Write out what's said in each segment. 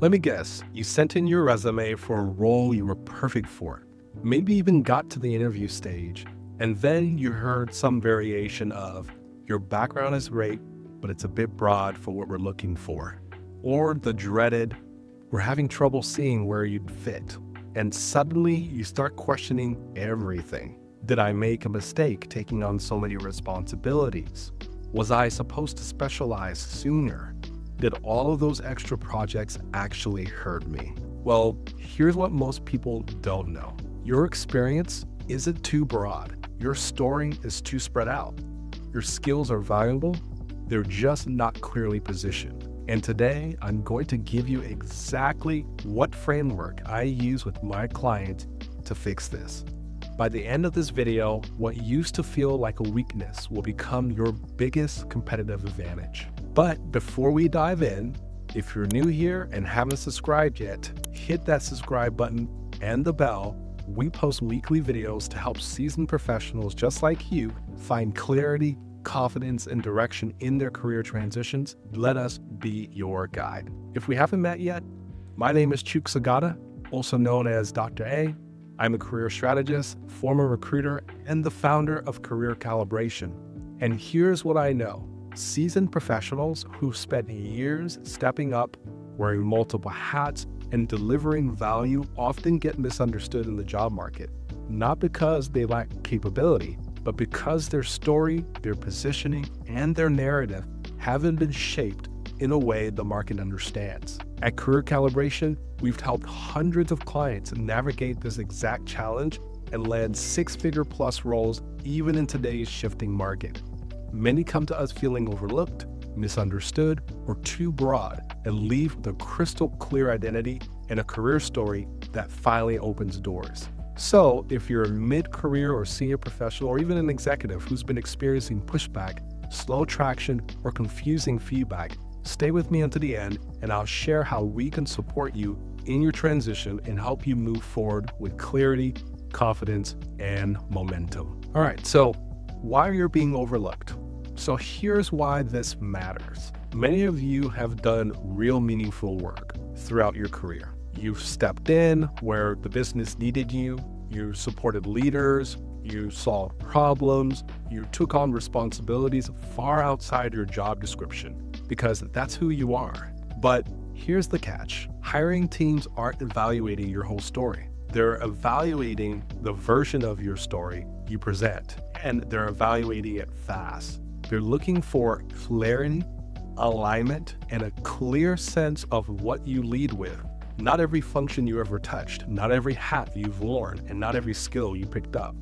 Let me guess, you sent in your resume for a role you were perfect for, maybe even got to the interview stage, and then you heard some variation of, your background is great, but it's a bit broad for what we're looking for. Or the dreaded, we're having trouble seeing where you'd fit. And suddenly you start questioning everything. Did I make a mistake taking on so many responsibilities? Was I supposed to specialize sooner? Did all of those extra projects actually hurt me? Well, here's what most people don't know. Your experience isn't too broad. Your story is too spread out. Your skills are valuable. They're just not clearly positioned. And today, I'm going to give you exactly what framework I use with my clients to fix this. By the end of this video, what used to feel like a weakness will become your biggest competitive advantage. But before we dive in, if you're new here and haven't subscribed yet, hit that subscribe button and the bell. We post weekly videos to help seasoned professionals just like you find clarity, confidence, and direction in their career transitions. Let us be your guide. If we haven't met yet, my name is Chuks Agada, also known as Dr. A. I'm a career strategist, former recruiter, and the founder of Career Calibration. And here's what I know. Seasoned professionals who've spent years stepping up, wearing multiple hats, and delivering value often get misunderstood in the job market, not because they lack capability, but because their story, their positioning, and their narrative haven't been shaped in a way the market understands. At Career Calibration, we've helped hundreds of clients navigate this exact challenge and land six-figure plus roles even in today's shifting market. Many come to us feeling overlooked, misunderstood, or too broad, and leave with a crystal clear identity and a career story that finally opens doors. So if you're a mid-career or senior professional or even an executive who's been experiencing pushback, slow traction, or confusing feedback, stay with me until the end and I'll share how we can support you in your transition and help you move forward with clarity, confidence, and momentum. All right, so why you're being overlooked. So here's why this matters. Many of you have done real meaningful work throughout your career. You've stepped in where the business needed you, you supported leaders, you solved problems, you took on responsibilities far outside your job description, because that's who you are. But here's the catch. Hiring teams aren't evaluating your whole story. They're evaluating the version of your story you present, and they're evaluating it fast. They're looking for clarity, alignment, and a clear sense of what you lead with. Not every function you ever touched, not every hat you've worn, and not every skill you picked up.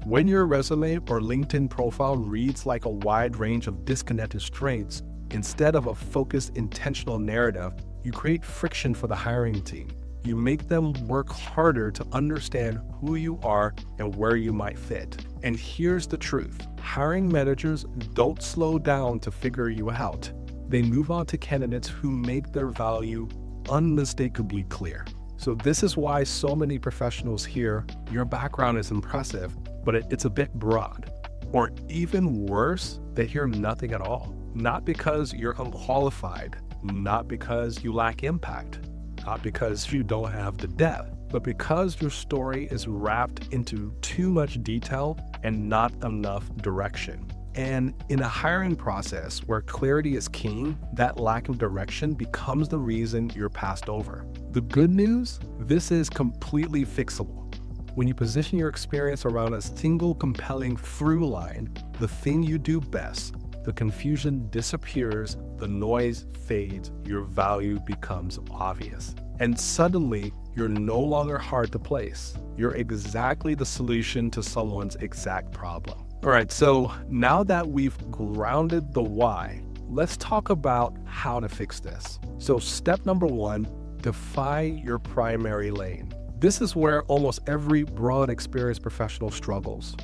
When your resume or LinkedIn profile reads like a wide range of disconnected strengths, instead of a focused, intentional narrative, you create friction for the hiring team. You make them work harder to understand who you are and where you might fit. And here's the truth. Hiring managers don't slow down to figure you out. They move on to candidates who make their value unmistakably clear. So this is why so many professionals hear, your background is impressive, but it's a bit broad. Or even worse, they hear nothing at all. Not because you're unqualified, not because you lack impact, not because you don't have the depth, but because your story is wrapped into too much detail and not enough direction. And in a hiring process where clarity is king, that lack of direction becomes the reason you're passed over. The good news, this is completely fixable. When you position your experience around a single compelling through line, the thing you do best, the confusion disappears, the noise fades, your value becomes obvious. And suddenly, you're no longer hard to place. You're exactly the solution to someone's exact problem. All right, so now that we've grounded the why, let's talk about how to fix this. So step number one, define your primary lane. This is where almost every broad experienced professional struggles.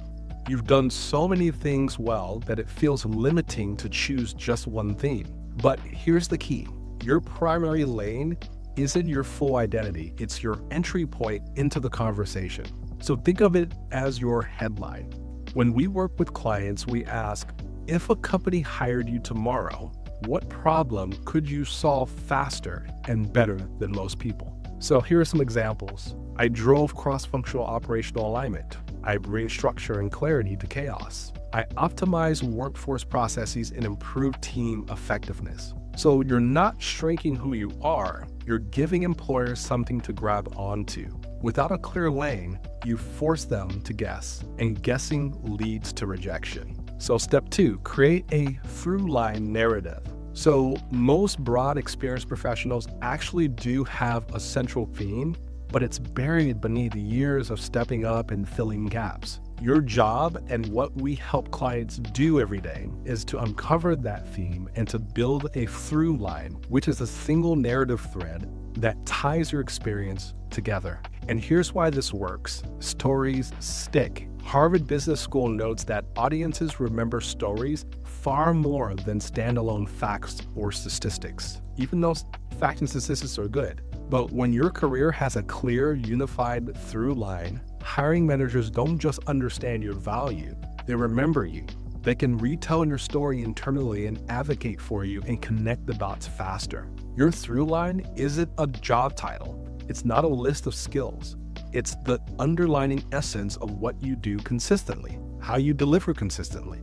You've done so many things well that it feels limiting to choose just one thing. But here's the key. Your primary lane isn't your full identity. It's your entry point into the conversation. So think of it as your headline. When we work with clients, we ask, if a company hired you tomorrow, What problem could you solve faster and better than most people? So here are some examples. I drove cross-functional operational alignment. I bring structure and clarity to chaos. I optimize workforce processes and improve team effectiveness. So you're not shrinking who you are, you're giving employers something to grab onto. Without a clear lane, you force them to guess, and guessing leads to rejection. So step 2, create a through-line narrative. So most broad experienced professionals actually do have a central theme, but it's buried beneath years of stepping up and filling gaps. Your job and what we help clients do every day is to uncover that theme and to build a through line, which is a single narrative thread that ties your experience together. And here's why this works. Stories stick. Harvard Business School notes that audiences remember stories far more than standalone facts or statistics, even though facts and statistics are good. But when your career has a clear, unified through line, hiring managers don't just understand your value, they remember you. They can retell your story internally and advocate for you and connect the dots faster. Your through line isn't a job title. It's not a list of skills. It's the underlining essence of what you do consistently, how you deliver consistently.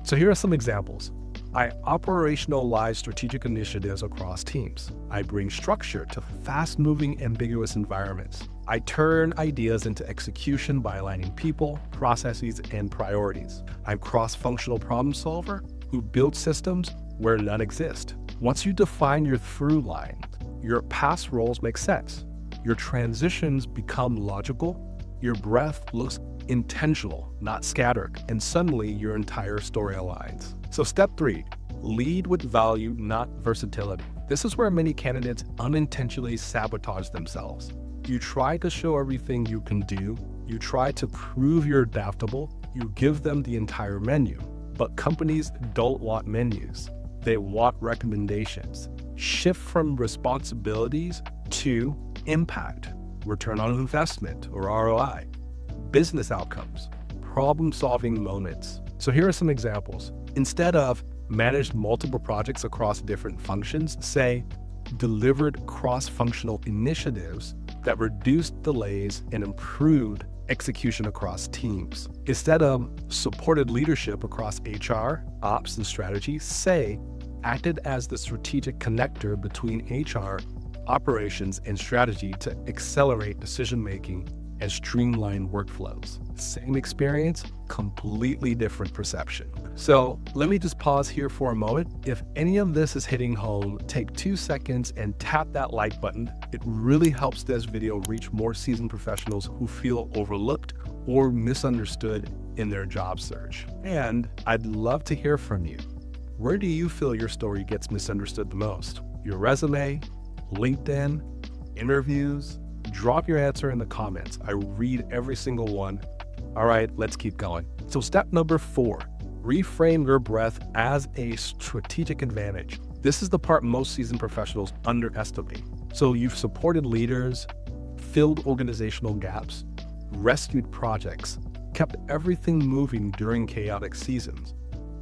So here are some examples. I operationalize strategic initiatives across teams. I bring structure to fast-moving, ambiguous environments. I turn ideas into execution by aligning people, processes, and priorities. I'm cross-functional problem solver who builds systems where none exist. Once you define your through line, your past roles make sense. Your transitions become logical. Your breadth looks intentional, not scattered, and suddenly your entire story aligns. So step 3, lead with value, not versatility. This is where many candidates unintentionally sabotage themselves. You try to show everything you can do. You try to prove you're adaptable. You give them the entire menu. But companies don't want menus. They want recommendations. Shift from responsibilities to impact, return on investment or ROI, business outcomes, problem-solving moments. So here are some examples. Instead of managed multiple projects across different functions, say delivered cross-functional initiatives that reduced delays and improved execution across teams. Instead of supported leadership across HR, ops, and strategy, say acted as the strategic connector between HR, operations, and strategy to accelerate decision-making and streamline workflows. Same experience, completely different perception. So let me just pause here for a moment. If any of this is hitting home, take 2 seconds and tap that like button. It really helps this video reach more seasoned professionals who feel overlooked or misunderstood in their job search. And I'd love to hear from you. Where do you feel your story gets misunderstood the most? Your resume, LinkedIn, interviews? Drop your answer in the comments. I read every single one. All right, let's keep going. So step number 4, reframe your breadth as a strategic advantage. This is the part most seasoned professionals underestimate. So you've supported leaders, filled organizational gaps, rescued projects, kept everything moving during chaotic seasons.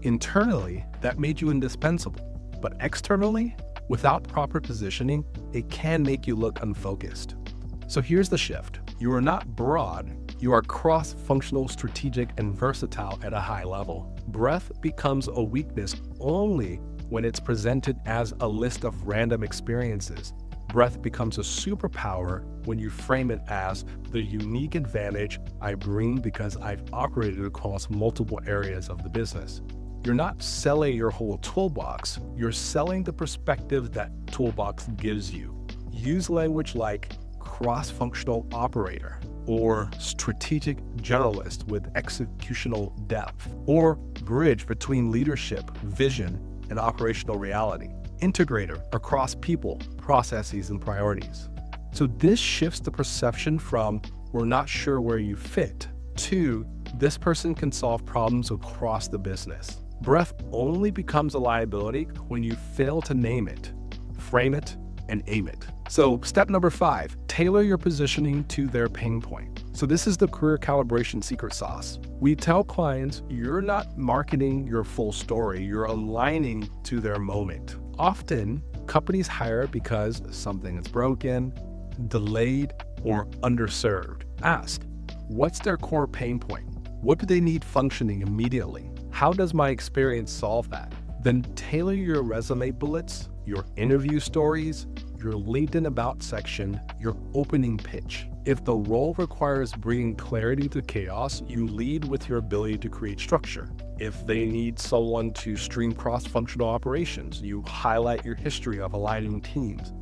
Internally, that made you indispensable, but externally, without proper positioning, it can make you look unfocused. So here's the shift. You are not broad, you are cross-functional, strategic, and versatile at a high level. Breadth becomes a weakness only when it's presented as a list of random experiences. Breadth becomes a superpower when you frame it as the unique advantage I bring because I've operated across multiple areas of the business. You're not selling your whole toolbox, you're selling the perspective that toolbox gives you. Use language like cross-functional operator or strategic generalist with executional depth, or bridge between leadership, vision, and operational reality. Integrator across people, processes, and priorities. So this shifts the perception from we're not sure where you fit to this person can solve problems across the business. Breadth only becomes a liability when you fail to name it, frame it, and aim it. So step number 5, tailor your positioning to their pain point. So this is the career calibration secret sauce. We tell clients you're not marketing your full story, you're aligning to their moment. Often, companies hire because something is broken, delayed, or underserved. Ask, what's their core pain point? What do they need functioning immediately? How does my experience solve that? Then tailor your resume bullets, your interview stories, your LinkedIn About section, your opening pitch. If the role requires bringing clarity to chaos, you lead with your ability to create structure. If they need someone to stream cross-functional operations, you highlight your history of aligning teams.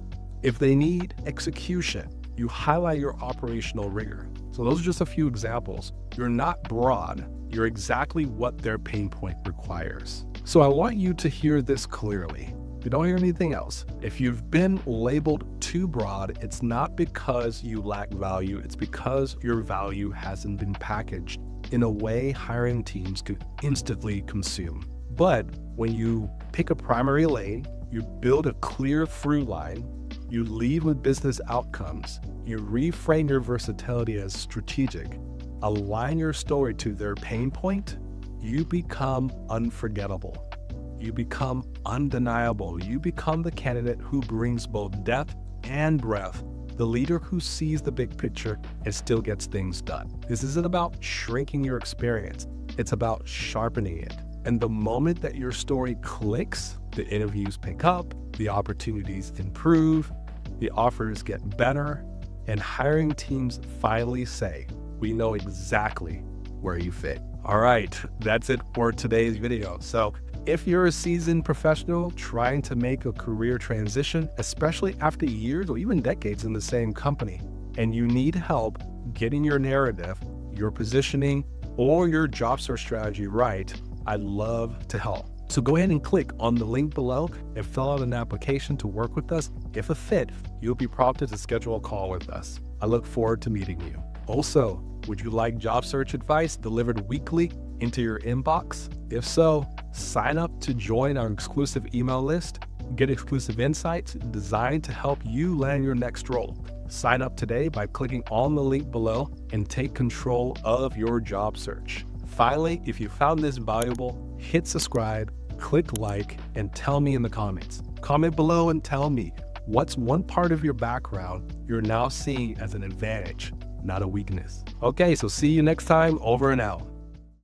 If they need execution, you highlight your operational rigor. So those are just a few examples. You're not broad, you're exactly what their pain point requires. So I want you to hear this clearly. If you don't hear anything else, if you've been labeled too broad, it's not because you lack value, it's because your value hasn't been packaged in a way hiring teams could instantly consume. But when you pick a primary lane, you build a clear through line, you lead with business outcomes, you reframe your versatility as strategic, align your story to their pain point, you become unforgettable. You become undeniable. You become the candidate who brings both depth and breadth, the leader who sees the big picture and still gets things done. This isn't about shrinking your experience. It's about sharpening it. And the moment that your story clicks, the interviews pick up, the opportunities improve, the offers get better, and hiring teams finally say, we know exactly where you fit. All right, that's it for today's video. So if you're a seasoned professional trying to make a career transition, especially after years or even decades in the same company, and you need help getting your narrative, your positioning, or your job search strategy right, I'd love to help. So go ahead and click on the link below and fill out an application to work with us. If a fit, you'll be prompted to schedule a call with us. I look forward to meeting you. Also, would you like job search advice delivered weekly into your inbox? If so, sign up to join our exclusive email list, get exclusive insights designed to help you land your next role. Sign up today by clicking on the link below and take control of your job search. Finally, if you found this valuable, hit subscribe, click like, and tell me in the comments. Comment below and tell me what's one part of your background you're now seeing as an advantage, not a weakness. Okay, so see you next time. Over and out.